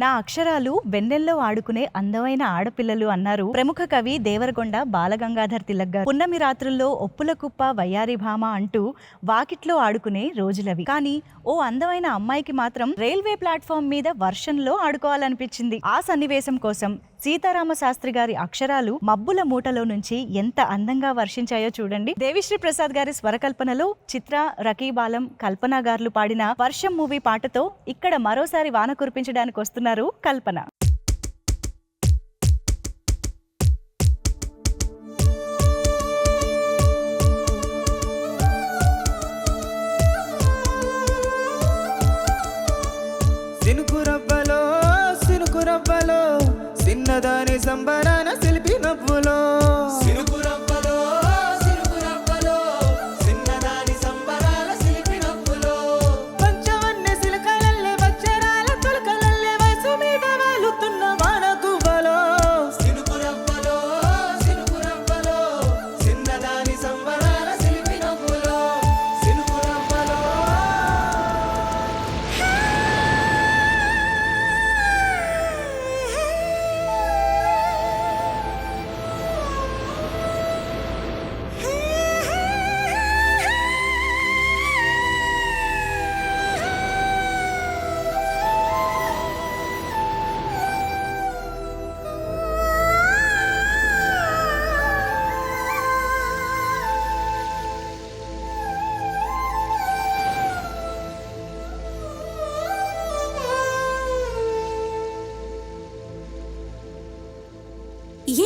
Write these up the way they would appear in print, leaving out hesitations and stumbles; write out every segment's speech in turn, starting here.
నా అక్షరాలు వెన్నెల్లో ఆడుకునే అందమైన ఆడపిల్లలు అన్నారు ప్రముఖ కవి దేవరకొండ బాలగంగాధర్ తిలక్ గారు. పున్నమి రాత్రుల్లో ఒప్పుల కుప్ప వయ్యారి భామ అంటూ వాకిట్లో ఆడుకునే రోజులవి. కానీ ఓ అందమైన అమ్మాయికి మాత్రం రైల్వే ప్లాట్ఫామ్ మీద వర్షంలో ఆడుకోవాలనిపించింది. ఆ సన్నివేశం కోసం సీతారామ శాస్త్రి గారి అక్షరాలు మబ్బుల మూటలో నుంచి ఎంత అందంగా వర్షించాయో చూడండి. దేవిశ్రీ ప్రసాద్ గారి స్వరకల్పనలో చిత్ర, రకీబాలం, కల్పన గార్లు పాడిన వర్షం మూవీ పాటతో ఇక్కడ మరోసారి వాన కురిపించడానికి వస్తున్నారు కల్పన. చిన్నదాని సంబరాన శిల్పి నవ్వులో చిన్నదాని సంబరాల శిల్పి నవ్వులో పంచవన్నె సిలకలల్లే వచ్చరాల తొలకలల్లే వయసు మీద వాలుతున్న వాన గువ్వలో సినుకురవ్వలో చిన్నదాని సంబరాల శిల్పి నవ్వులో సినుకురవ్వలో.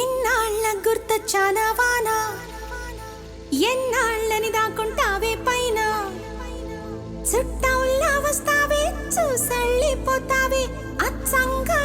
ఎన్నాళ్ళ గుర్తొచ్చానా వానా, ఎన్నాళ్ళని దాక్కుంటావే పైన, చుట్టవుల్లా వస్తావే చూసళ్ళిపోతావే అచ్చంగా